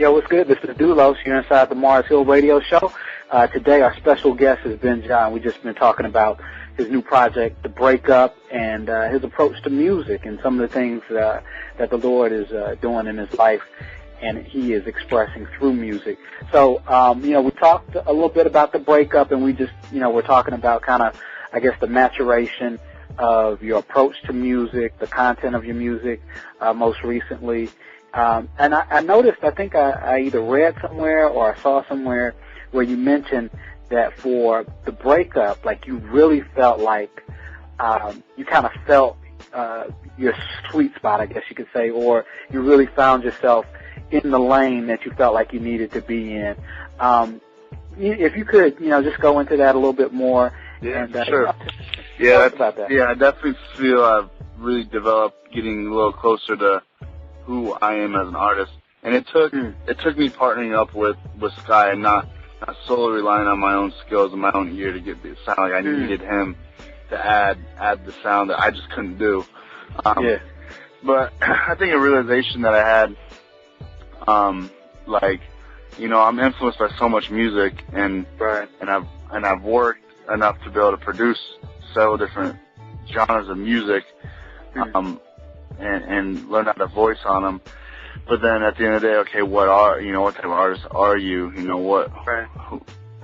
Yo, what's good? This is Doulos here inside the Mars Hill Radio Show. Today our special guest is Benjah, and we've just been talking about his new project, The Breakup, and his approach to music and some of the things that the Lord is doing in his life and he is expressing through music. So, we talked a little bit about The Breakup, and we just, we're talking about kind of, I guess, the maturation of your approach to music, the content of your music, most recently. And I noticed, I think I either read somewhere or I saw somewhere where you mentioned that for The Breakup, like you really felt like you kind of felt your sweet spot, I guess you could say, or you really found yourself in the lane that you felt like you needed to be in. If you could, just go into that a little bit more. Yeah, and, sure. Talk about that. Yeah, I definitely feel I've really developed getting a little closer to who I am as an artist, and it took me partnering up with Sky and not solely relying on my own skills and my own ear to get the sound. Like I needed him to add the sound that I just couldn't do. But I think a realization that I had, I'm influenced by so much music, and I've worked enough to be able to produce several different genres of music. And learn how to voice on them. But then at the end of the day, okay, what type of artist are you? At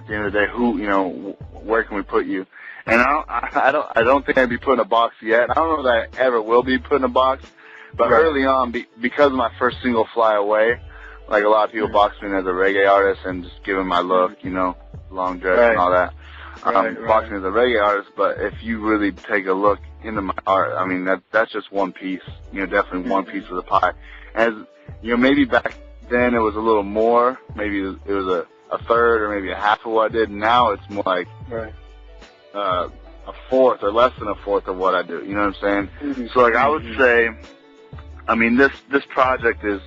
the end of the day, where can we put you? And I don't think I'd be put in a box yet. I don't know that I ever will be put in a box. But early on, because of my first single, Fly Away, like a lot of people box me in as a reggae artist and just giving my look, long dress and all that. Box me as a reggae artist, but if you really take a look into my art, I mean, that's just one piece, definitely one piece of the pie. As, maybe back then it was a little more, maybe it was a third or maybe a half of what I did. Now it's more like a fourth or less than a fourth of what I do, you know what I'm saying? So like I would say, I mean, this project is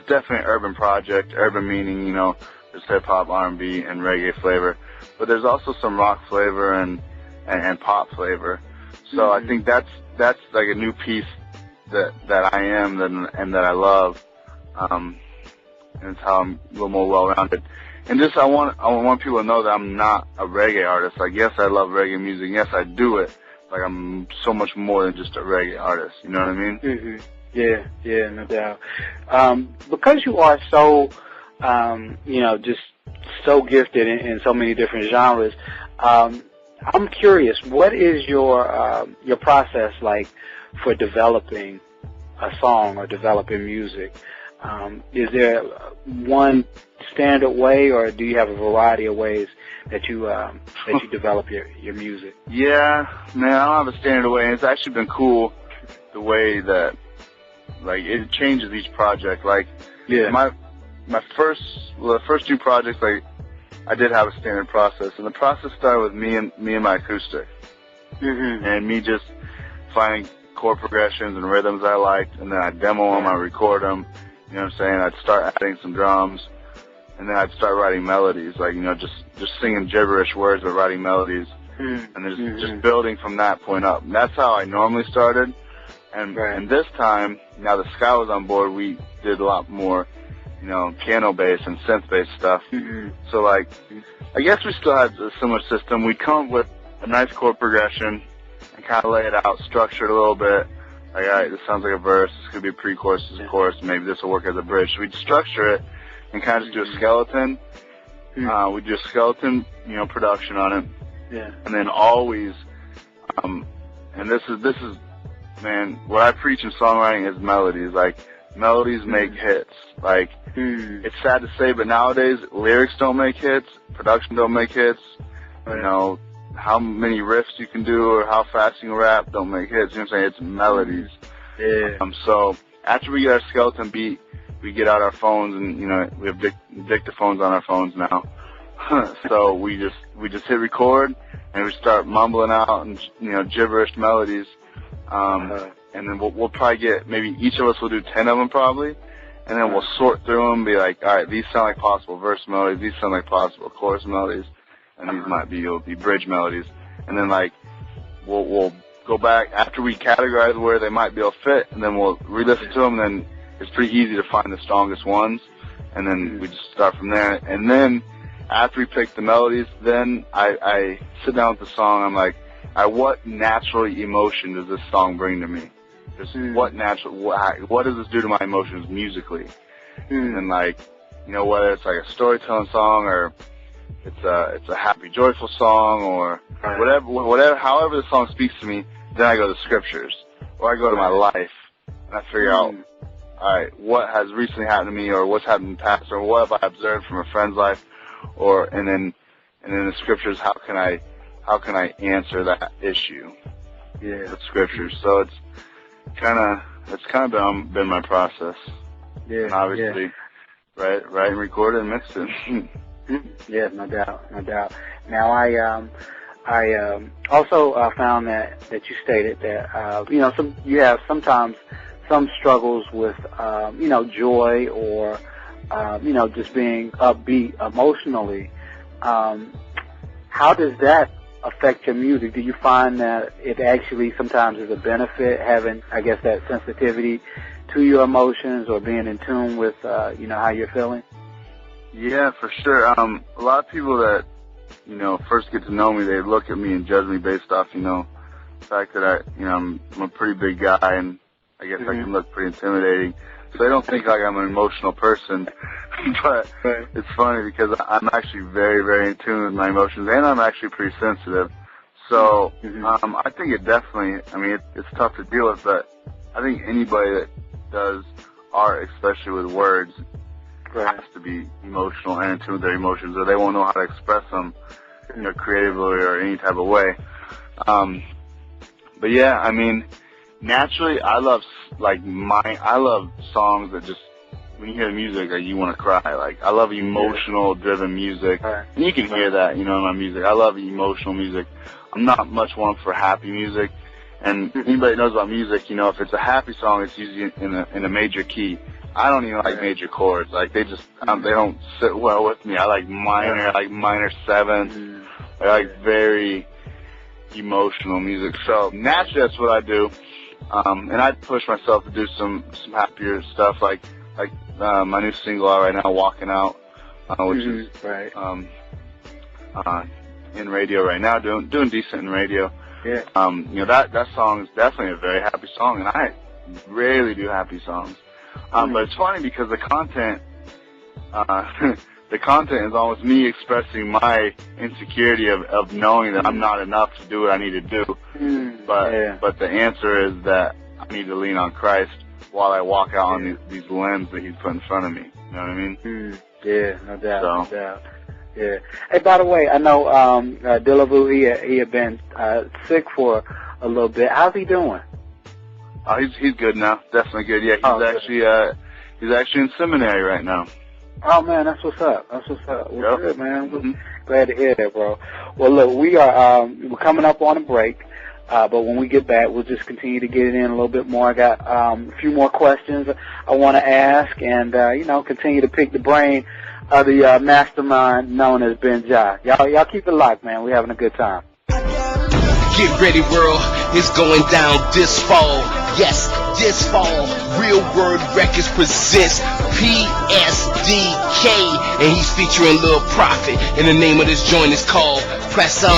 definitely an urban project, urban meaning, there's hip-hop, R&B, and reggae flavor. But there's also some rock flavor and pop flavor. So I think that's like a new piece that I am and that I love. And it's how I'm a little more well-rounded. And just I want people to know that I'm not a reggae artist. Like, yes, I love reggae music. Yes, I do it. Like, I'm so much more than just a reggae artist. You know what I mean? Yeah, no doubt. Because you are so, just so gifted in so many different genres, I'm curious, what is your process like for developing a song or developing music? Is there one standard way, or do you have a variety of ways that you develop your music? Yeah, man, I don't have a standard way. It's actually been cool the way that, like, it changes each project. Like, the first two projects, like, I did have a standard process, and the process started with me and my acoustic, and me just finding chord progressions and rhythms I liked, and then I'd demo them, I'd record them, you know what I'm saying? I'd start adding some drums, and then I'd start writing melodies, like, just singing gibberish words but writing melodies, and then just building from that point up. And that's how I normally started, and this time, now that Sky was on board, we did a lot more, piano-based and synth-based stuff. So, like, I guess we still had a similar system. We'd come up with a nice chord progression and kind of lay it out, structure it a little bit. Like, all right, this sounds like a verse. This could be a pre-chorus, this is a chorus. Maybe this will work as a bridge. So we'd structure it and kind of just do a skeleton. We'd do a skeleton, production on it. Yeah. And then always, and this is, man, what I preach in songwriting is melodies. Like, melodies make hits. Like, it's sad to say, but nowadays lyrics don't make hits, production don't make hits. How many riffs you can do or how fast you can rap don't make hits. You know what I'm saying? It's melodies. Yeah. So after we get our skeleton beat, we get out our phones and we have dictaphones on our phones now. So we just hit record and we start mumbling out and gibberish melodies. And then we'll probably get, maybe each of us will do 10 of them probably, and then we'll sort through them and be like, all right, these sound like possible verse melodies, these sound like possible chorus melodies, and these will be bridge melodies. And then, like, we'll go back after we categorize where they might be able to fit, and then we'll re-listen to them, and then it's pretty easy to find the strongest ones. and then we just start from there. And then after we pick the melodies, then I sit down with the song. I'm like, what natural emotion does this song bring to me? Just what does this do to my emotions musically? And then, like, you know, whether it's like a storytelling song or it's a happy, joyful song or whatever, however the song speaks to me, then I go to scriptures or I go to my life and I figure out, all right, what has recently happened to me or what's happened in the past or what have I observed from a friend's life, and then the scriptures, how can I answer that issue? Yeah, with scriptures. So it's kind of been my process. Yeah, and obviously, write and record it and mix it. Yeah, no doubt. Now I also found that you stated that you have sometimes some struggles with joy or just being upbeat emotionally. How does that affect your music? Do you find that it actually sometimes is a benefit having, I guess, that sensitivity to your emotions or being in tune with how you're feeling? Yeah, for sure. A lot of people that first get to know me, they look at me and judge me based off the fact that I'm a pretty big guy and I guess I can look pretty intimidating. So they don't think like I'm an emotional person. But it's funny because I'm actually very, very in tune with my emotions, and I'm actually pretty sensitive. So I think it definitely, it's tough to deal with, but I think anybody that does art, especially with words, has to be emotional and in tune with their emotions, or they won't know how to express them creatively or any type of way. But yeah, naturally, I love songs that just, when you hear the music, like, you want to cry. Like, I love emotional-driven music, and you can hear that, in my music. I love emotional music. I'm not much one for happy music, and anybody that knows about music, if it's a happy song, it's usually in a major key. I don't even like major chords. Like, they just, they don't sit well with me. I like minor sevenths. I like very emotional music. So naturally, that's what I do. And I push myself to do some happier stuff, like my new single out right now, "Walking Out," which is in radio right now, doing decent in radio. Yeah. That song is definitely a very happy song, and I rarely do happy songs. But it's funny because the content is almost me expressing my insecurity of knowing that I'm not enough to do what I need to do. But the answer is that I need to lean on Christ while I walk out on these limbs that He's put in front of me. You know what I mean? Yeah, no doubt. Yeah. Hey, by the way, I know Dillavu, he had been sick for a little bit. How's he doing? He's good now. Definitely good. Yeah, he's actually in seminary right now. Oh man, that's what's up. Well, good, man. Glad to hear that, bro. Well, look, we're coming up on a break, but when we get back, we'll just continue to get it in a little bit more. I got a few more questions I want to ask, and continue to pick the brain of the mastermind known as Benjah. Y'all keep it locked, man. We're having a good time. Get ready, world. It's going down this fall. Yes, this fall. Real Word Records presents PSDK, and he's featuring Lil Prophet. And the name of this joint is called Press On.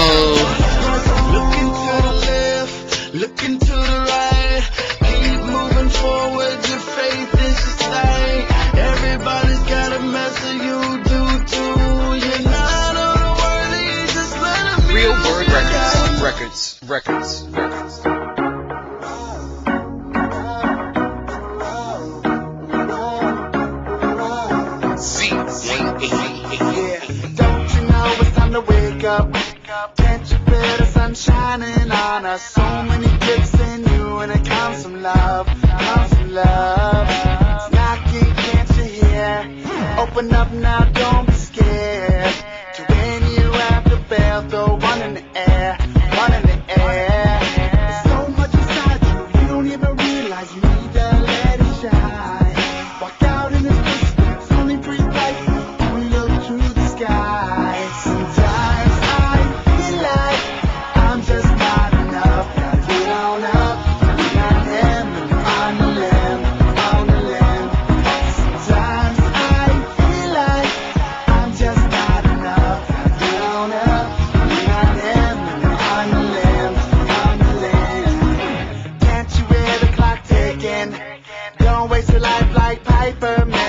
Looking to the left, looking to the right. Keep moving forward, your faith is sustain. Everybody's got a message, you do too. You're not unworthy, just let them be. Real Word Records. Don't you know it's time to wake up? Can't you feel the sun shining on us? So many gifts in you, and it comes from love. Knocking, can't you hear? Open up now, don't be scared. To win you at the bell, throw one in the air. There's so much inside you, you don't even realize you need to let it shine. Walk out in this bush, it's only breathe life. Look to the sky. Sometimes I feel like I'm just not enough. Gotta get on up, lean on Him, and on the limb. Sometimes I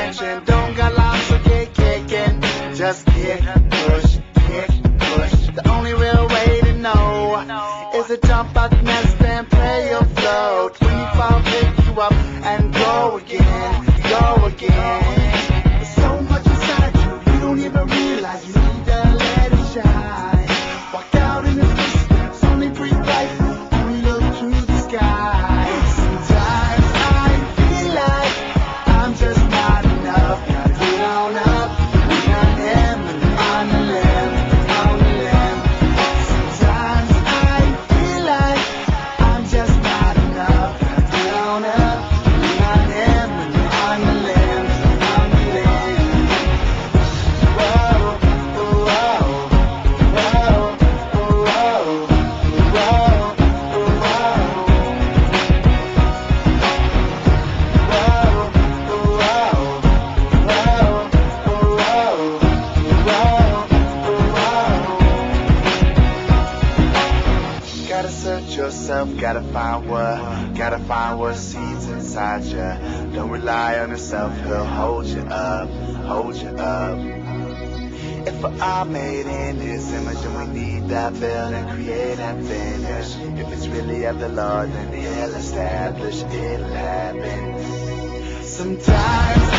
attention. Don't got lots of kicking. Just kick, push, kick, push. The only real way to know is to jump out the nest and pray you'll float. When you fall, pick you up and go again, go again. There's so much inside you, you don't even realize you need to let it shine. Walk out in the face, it's only breathe life, only look to the sky. Sometimes I feel like I'm just not enough. Gotta get on up, when I am on the limb, on the limb. Sometimes I feel like I'm just not enough. Gotta get on up, when I am on the limb, on the limb. Whoa, whoa, whoa, whoa, whoa, whoa, Gotta search yourself, gotta find what seeds inside ya. Don't rely on yourself, he'll hold you up, hold you up. If we're all made in his image, then we need that build and create and finish. If it's really of the Lord, then he'll establish, it'll happen. Sometimes